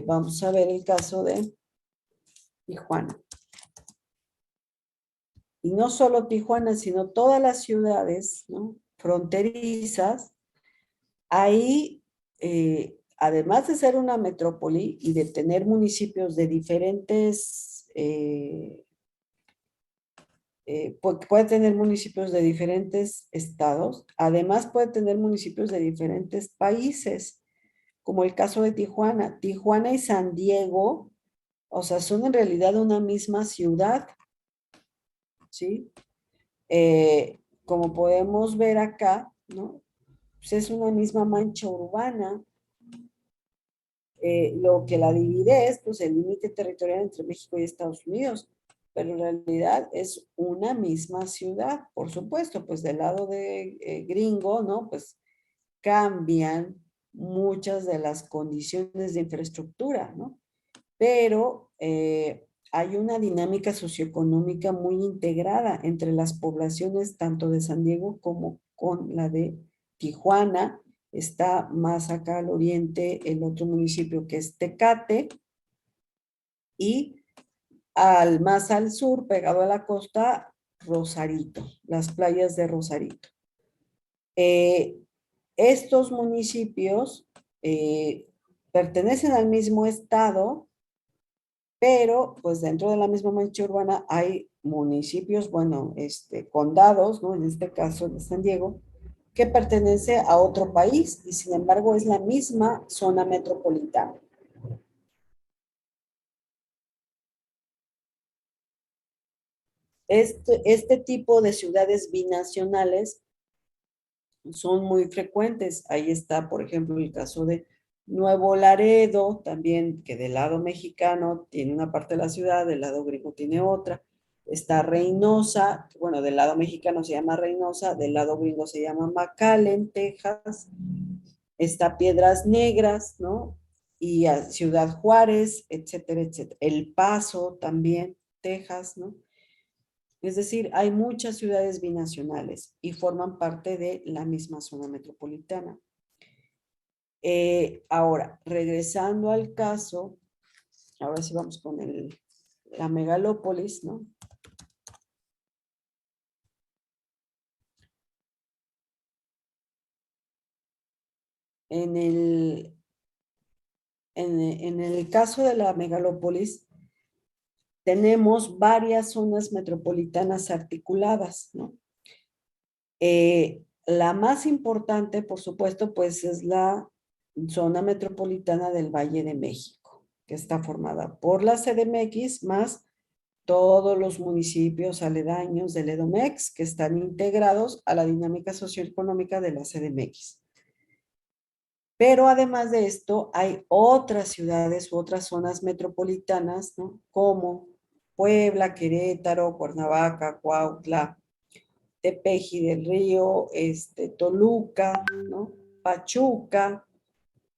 vamos a ver el caso de Tijuana. Y no solo Tijuana, sino todas las ciudades, ¿no?, fronterizas. Ahí, además de ser una metrópoli y de tener municipios de diferentes, puede tener municipios de diferentes estados, además puede tener municipios de diferentes países, como el caso de Tijuana. Tijuana y San Diego O sea, son en realidad una misma ciudad, ¿sí? Como podemos ver acá, ¿no? Pues es una misma mancha urbana. Lo que la divide es pues, el límite territorial entre México y Estados Unidos, pero en realidad es una misma ciudad, por supuesto, pues del lado de gringo, ¿no? Pues cambian muchas de las condiciones de infraestructura, ¿no? Pero hay una dinámica socioeconómica muy integrada entre las poblaciones tanto de San Diego como con la de Tijuana. Está más acá al oriente el otro municipio que es Tecate y más al sur, pegado a la costa, Rosarito, las playas de Rosarito. Eh, estos municipios pertenecen al mismo estado, pero pues dentro de la misma mancha urbana hay municipios, bueno, condados, ¿no? En este caso de San Diego, que pertenece a otro país y sin embargo es la misma zona metropolitana. Este tipo de ciudades binacionales son muy frecuentes. Ahí está, por ejemplo, el caso de Nuevo Laredo, también que del lado mexicano tiene una parte de la ciudad, del lado gringo tiene otra. Está Reynosa, bueno, del lado mexicano se llama Reynosa, del lado gringo se llama McAllen, Texas. Está Piedras Negras, ¿no? Y a Ciudad Juárez, etcétera, etcétera. El Paso también, Texas, ¿no? Es decir, hay muchas ciudades binacionales y forman parte de la misma zona metropolitana. Ahora, regresando al caso, ahora sí vamos con la megalópolis, ¿no? En el caso de la megalópolis, tenemos varias zonas metropolitanas articuladas, ¿no? La más importante, por supuesto, pues es la zona metropolitana del Valle de México, que está formada por la CDMX más todos los municipios aledaños del EDOMEX que están integrados a la dinámica socioeconómica de la CDMX. Pero además de esto, hay otras ciudades u otras zonas metropolitanas, ¿no? Como Puebla, Querétaro, Cuernavaca, Cuautla, Tepeji del Río, Toluca, ¿no? Pachuca,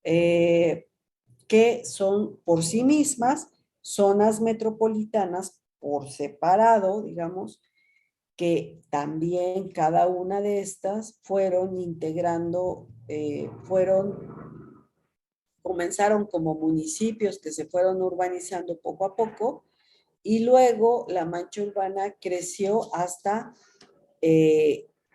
que son por sí mismas zonas metropolitanas por separado, digamos, que también cada una de estas fueron integrando, comenzaron como municipios que se fueron urbanizando poco a poco y luego la mancha urbana creció hasta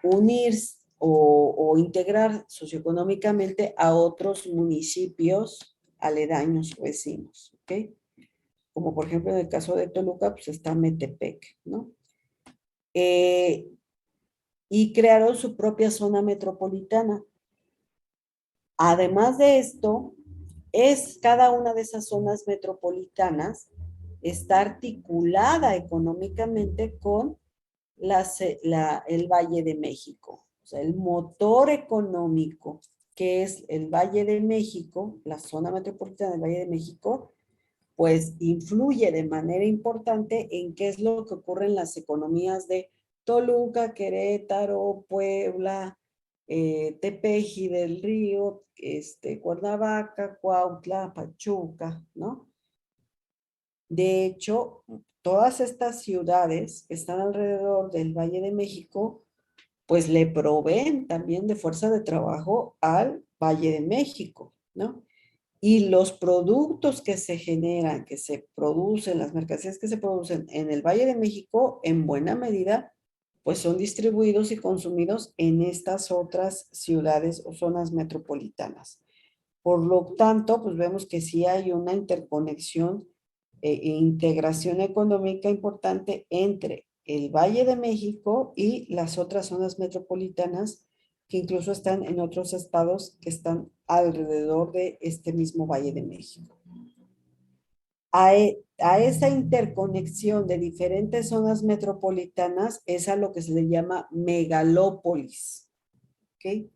unir o integrar socioeconómicamente a otros municipios aledaños o vecinos, ¿ok? Como por ejemplo en el caso de Toluca, pues está Metepec, ¿no? Y crearon su propia zona metropolitana. Además de esto, cada una de esas zonas metropolitanas está articulada económicamente con el Valle de México. O sea, el motor económico que es el Valle de México, la zona metropolitana del Valle de México, pues influye de manera importante en qué es lo que ocurre en las economías de Toluca, Querétaro, Puebla, Tepeji del Río, Cuernavaca, Cuautla, Pachuca, ¿no? De hecho, todas estas ciudades que están alrededor del Valle de México, pues le proveen también de fuerza de trabajo al Valle de México, ¿no? Y los productos que se generan, que se producen, las mercancías que se producen en el Valle de México, en buena medida, pues son distribuidos y consumidos en estas otras ciudades o zonas metropolitanas. Por lo tanto, pues vemos que sí hay una interconexión e integración económica importante entre el Valle de México y las otras zonas metropolitanas que incluso están en otros estados que están alrededor de este mismo Valle de México. A esa interconexión de diferentes zonas metropolitanas es a lo que se le llama megalópolis. ¿Ok?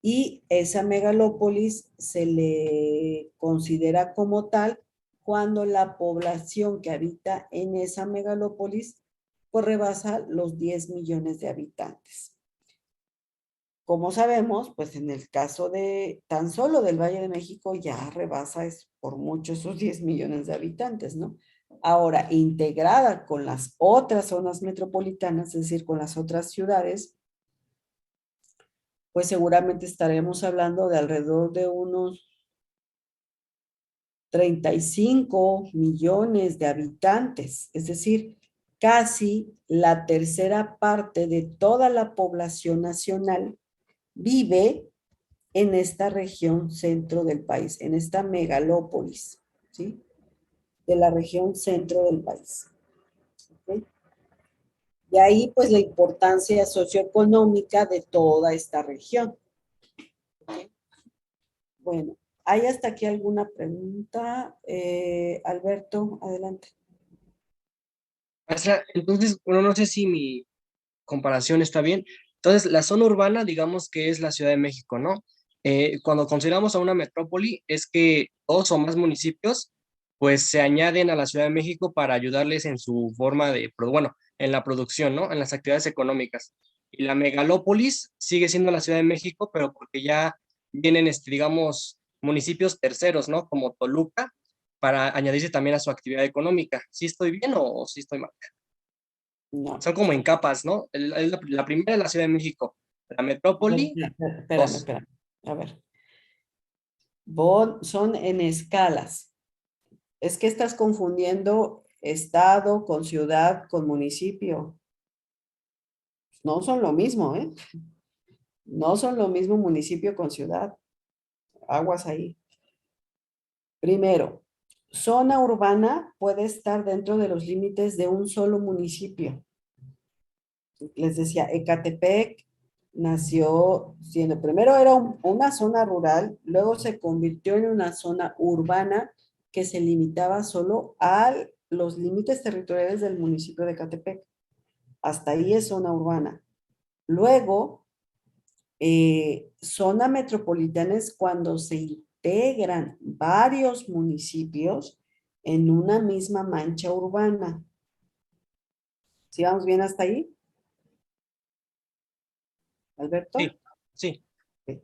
Y esa megalópolis se le considera como tal cuando la población que habita en esa megalópolis pues rebasa los 10 millones de habitantes. Como sabemos, pues en el caso de tan solo del Valle de México ya rebasa por mucho esos 10 millones de habitantes, ¿no? Ahora, integrada con las otras zonas metropolitanas, es decir, con las otras ciudades, pues seguramente estaremos hablando de alrededor de unos 35 millones de habitantes, es decir, casi la tercera parte de toda la población nacional vive en esta región centro del país, en esta megalópolis, ¿sí? De la región centro del país. ¿Ok? De ahí, pues, la importancia socioeconómica de toda esta región. ¿Ok? Bueno, ¿hay hasta aquí alguna pregunta? Alberto, adelante. Maestra, entonces, bueno, no sé si mi comparación está bien. Entonces, la zona urbana, digamos que es la Ciudad de México, ¿no? Cuando consideramos a una metrópoli, es que dos o más municipios, pues se añaden a la Ciudad de México para ayudarles en su forma de, bueno, en la producción, ¿no? En las actividades económicas. Y la megalópolis sigue siendo la Ciudad de México, pero porque ya vienen, digamos, municipios terceros, ¿no? Como Toluca, para añadirse también a su actividad económica. ¿Sí estoy bien o sí estoy mal? No. Son como en capas, ¿no? La primera es la Ciudad de México, la metrópoli, Espérame, dos. espérame. A ver. Son en escalas. Es que estás confundiendo estado con ciudad con municipio. No son lo mismo, ¿eh? No son lo mismo municipio con ciudad. Aguas ahí. Primero, zona urbana puede estar dentro de los límites de un solo municipio. Les decía, Ecatepec nació siendo, primero era una zona rural, luego se convirtió en una zona urbana que se limitaba solo a los límites territoriales del municipio de Ecatepec. Hasta ahí es zona urbana. Luego, zona metropolitana es cuando se integran varios municipios en una misma mancha urbana. ¿Sí vamos bien hasta ahí? Alberto. Sí, sí.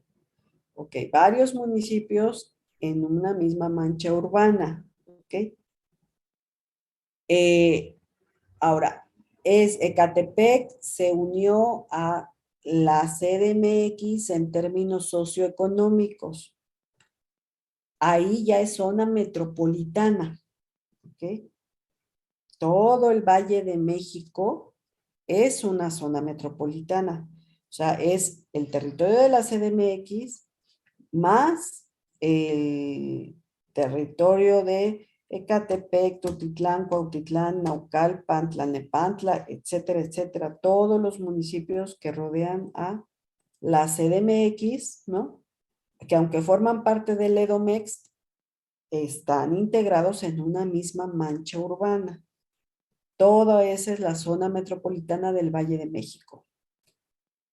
Ok, varios municipios en una misma mancha urbana. Ok. Ahora, Ecatepec se unió a la CDMX en términos socioeconómicos. Ahí ya es zona metropolitana. ¿Ok? Todo el Valle de México es una zona metropolitana. O sea, es el territorio de la CDMX más el territorio de Ecatepec, Tultitlán, Cuautitlán, Naucalpan, Tlalnepantla, etcétera, etcétera. Todos los municipios que rodean a la CDMX, ¿no? Que aunque forman parte del EDOMEX, están integrados en una misma mancha urbana. Toda esa es la zona metropolitana del Valle de México.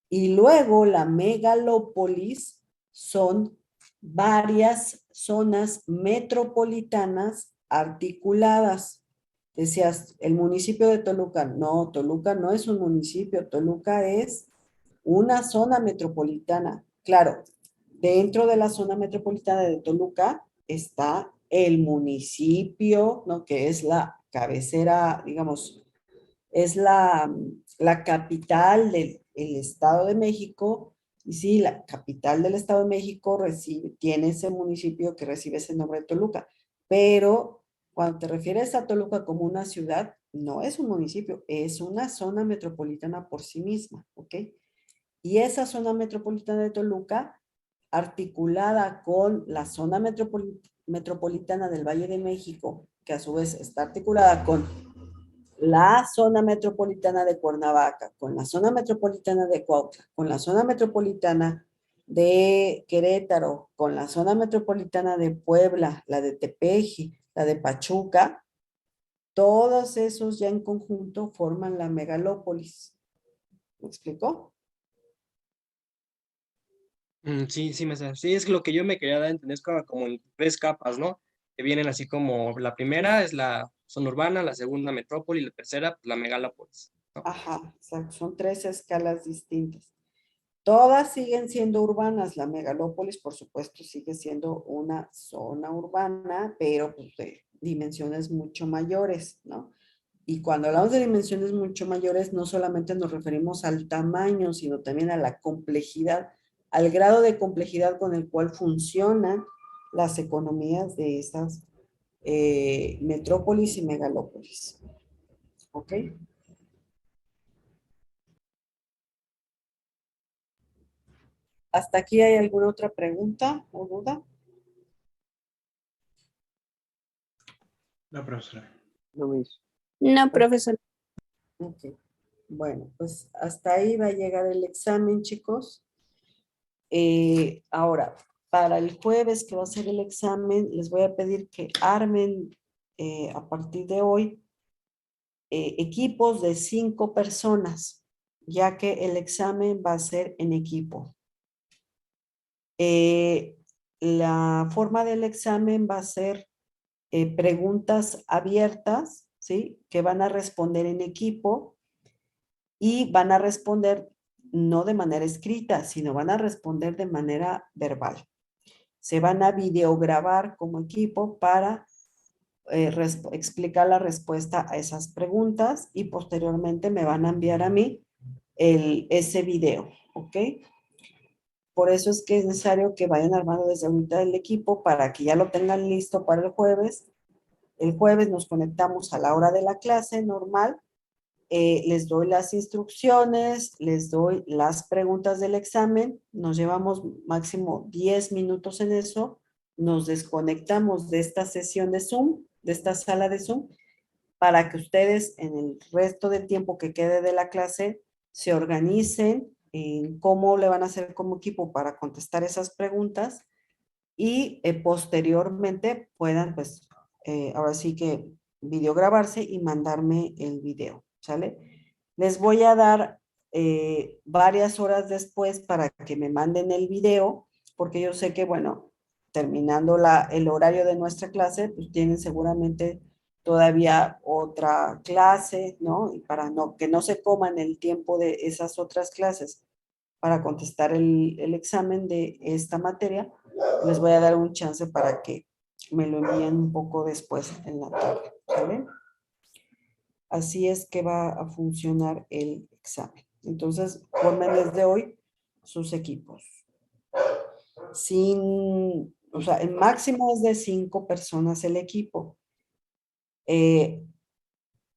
Y luego la megalópolis son varias zonas metropolitanas articuladas. Decías, el municipio de Toluca. No, Toluca no es un municipio, Toluca es una zona metropolitana. Claro, dentro de la zona metropolitana de Toluca está el municipio, ¿no? Que es la cabecera, digamos, es la capital del Estado de México. Y sí, la capital del Estado de México tiene ese municipio que recibe ese nombre de Toluca. Pero cuando te refieres a Toluca como una ciudad, no es un municipio, es una zona metropolitana por sí misma, ¿ok? Y esa zona metropolitana de Toluca, articulada con la zona metropolitana del Valle de México, que a su vez está articulada con la zona metropolitana de Cuernavaca, con la zona metropolitana de Cuautla, con la zona metropolitana de Querétaro, con la zona metropolitana de Puebla, la de Tepeji, la de Pachuca, todos esos ya en conjunto forman la megalópolis. ¿Me explicó? Sí, sí, sí, es lo que yo me quería dar a entender, es como en tres capas, ¿no? Que vienen así como la primera es la zona urbana, la segunda metrópoli, la tercera, pues, la megalópolis, ¿no? Ajá, exacto, son tres escalas distintas. Todas siguen siendo urbanas. La megalópolis, por supuesto, sigue siendo una zona urbana, pero pues, de dimensiones mucho mayores, ¿no? Y cuando hablamos de dimensiones mucho mayores, no solamente nos referimos al tamaño, sino también a la complejidad, al grado de complejidad con el cual funcionan las economías de estas metrópolis y megalópolis. ¿Ok? ¿Hasta aquí hay alguna otra pregunta o duda? La profesora. No me hizo. No, profesor. Ok. Bueno, pues hasta ahí va a llegar el examen, chicos. Ahora, para el jueves que va a ser el examen, les voy a pedir que armen a partir de hoy equipos de 5 personas, ya que el examen va a ser en equipo. La forma del examen va a ser preguntas abiertas, ¿sí? Que van a responder en equipo y van a responder no de manera escrita, sino van a responder de manera verbal. Se van a videograbar como equipo para explicar la respuesta a esas preguntas y posteriormente me van a enviar a mí ese video, ¿ok? Por eso es que es necesario que vayan armando desde ahorita el equipo para que ya lo tengan listo para el jueves. El jueves nos conectamos a la hora de la clase normal. Les doy las instrucciones, les doy las preguntas del examen. Nos llevamos máximo 10 minutos en eso. Nos desconectamos de esta sesión de Zoom, de esta sala de Zoom, para que ustedes en el resto del tiempo que quede de la clase se organicen en cómo le van a hacer como equipo para contestar esas preguntas y posteriormente puedan, pues, ahora sí que videograbarse y mandarme el video, ¿sale? Les voy a dar varias horas después para que me manden el video, porque yo sé que, bueno, terminando el horario de nuestra clase, pues tienen seguramente todavía otra clase, ¿no? Y para que no se coman el tiempo de esas otras clases para contestar el examen de esta materia, les voy a dar un chance para que me lo envíen un poco después en la tarde, ¿vale? Así es que va a funcionar el examen. Entonces, formen desde hoy sus equipos. O sea, el máximo es de 5 personas el equipo.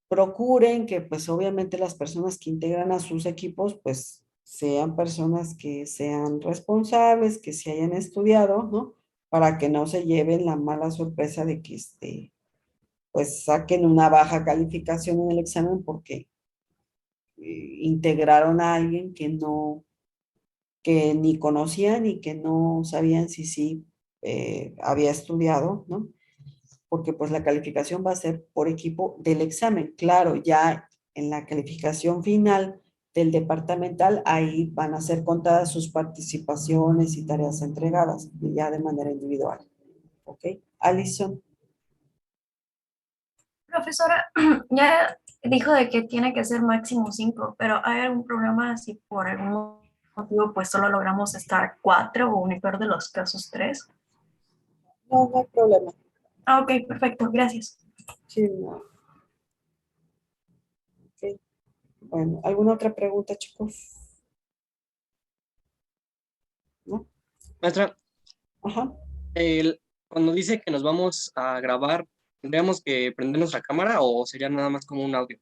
Procuren que, pues, obviamente las personas que integran a sus equipos, pues, sean personas que sean responsables, que se hayan estudiado, ¿no? Para que no se lleven la mala sorpresa de que, pues, saquen una baja calificación en el examen porque integraron a alguien que ni conocían y que no sabían si sí había estudiado, ¿no? Porque pues la calificación va a ser por equipo del examen. Claro, ya en la calificación final del departamental, ahí van a ser contadas sus participaciones y tareas entregadas, ya de manera individual. ¿Ok? Alison. Profesora, ya dijo de que tiene que ser máximo 5, pero ¿hay algún problema si por algún motivo pues solo logramos estar 4 o en el peor de los casos 3? No, no hay problema. Ah, ok, perfecto, gracias. Sí, no. Ok. Bueno, ¿alguna otra pregunta, chicos? ¿No? Maestra, Ajá. cuando dice que nos vamos a grabar, ¿tendríamos que prender nuestra cámara o sería nada más como un audio?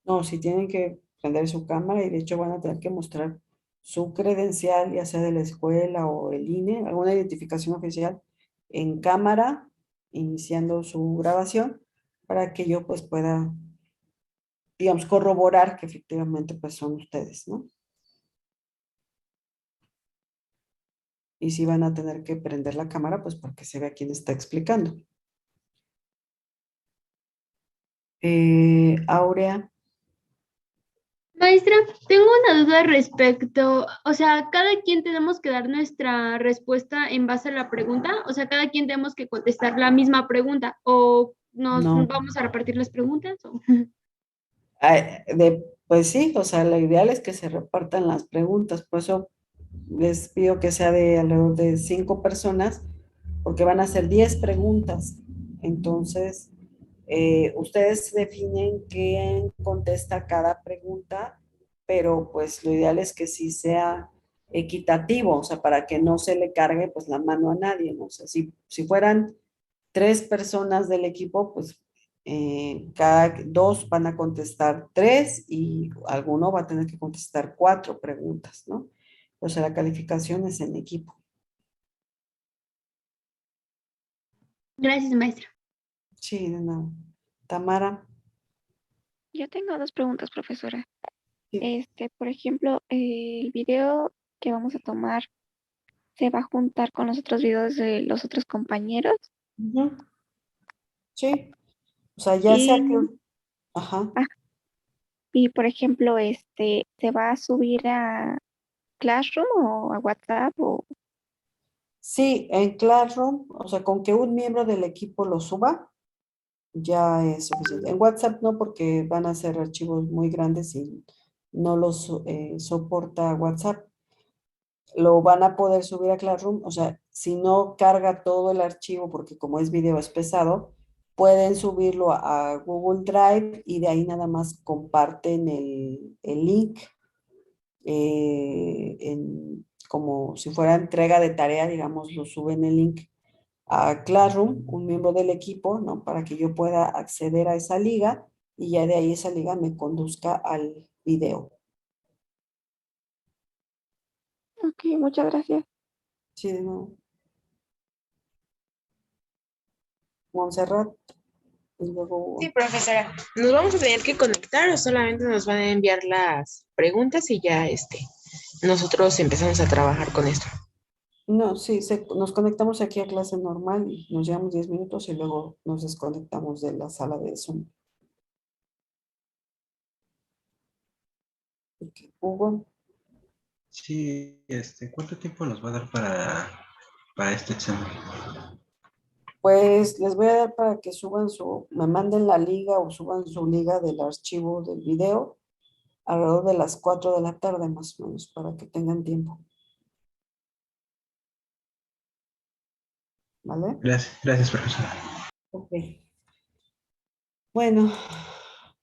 No, si tienen que prender su cámara y de hecho van a tener que mostrar su credencial, ya sea de la escuela o el INE, alguna identificación oficial en cámara, iniciando su grabación, para que yo pues pueda, digamos, corroborar que efectivamente pues son ustedes, ¿no? Y si van a tener que prender la cámara, pues porque se vea quién está explicando. Aurea. Maestra, tengo una duda respecto, o sea, cada quien tenemos que dar nuestra respuesta en base a la pregunta, o sea, cada quien tenemos que contestar la misma pregunta, o nos No. vamos a repartir las preguntas. Pues sí, o sea, lo ideal es que se repartan las preguntas, por eso les pido que sea de alrededor de 5 personas, porque van a ser 10 preguntas. Entonces, ustedes definen quién contesta cada pregunta, pero pues lo ideal es que sí sea equitativo, o sea, para que no se le cargue pues la mano a nadie, ¿no? O sea, si fueran 3 personas del equipo, pues cada 2 van a contestar 3 y alguno va a tener que contestar 4 preguntas, ¿no? O sea, la calificación es en equipo. Gracias, maestra. Sí, de nada. Tamara. Yo tengo dos preguntas, profesora. Sí. Por ejemplo, el video que vamos a tomar se va a juntar con los otros videos de los otros compañeros. Ujú. Sí. O sea, ya sea Y, que... Ajá. y por ejemplo, se va a subir a Classroom o a WhatsApp o Sí, en Classroom, o sea, con que un miembro del equipo lo suba, ya es suficiente. En WhatsApp no, porque van a ser archivos muy grandes y no los soporta WhatsApp. Lo van a poder subir a Classroom, o sea, si no carga todo el archivo, porque como es video es pesado, pueden subirlo a Google Drive y de ahí nada más comparten el link como si fuera entrega de tarea, digamos, lo suben el link a Classroom, un miembro del equipo, ¿no? Para que yo pueda acceder a esa liga y ya de ahí esa liga me conduzca al video. Ok, muchas gracias. Sí, de nuevo. Montserrat, y luego... Sí, profesora. ¿Nos vamos a tener que conectar o solamente nos van a enviar las preguntas y ya nosotros empezamos a trabajar con esto? No, sí, nos conectamos aquí a clase normal y nos llevamos 10 minutos y luego nos desconectamos de la sala de Zoom. Ok, Hugo, Sí, ¿cuánto tiempo nos va a dar para este examen? pues les voy a dar para que me manden la liga o suban su liga del archivo del video alrededor de las 4 de la tarde más o menos, para que tengan tiempo. ¿Vale? Gracias, profesora. Ok. Bueno,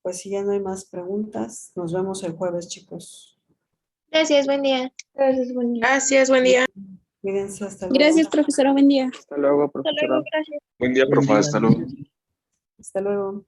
pues si ya no hay más preguntas, nos vemos el jueves, chicos. Gracias, buen día. Gracias, buen día. Gracias, buen día. Cuídense, hasta luego. Gracias, profesora. Buen día. Hasta luego, Hasta profesora. luego, gracias. Buen día, Buen profe. día. Hasta luego. Hasta luego.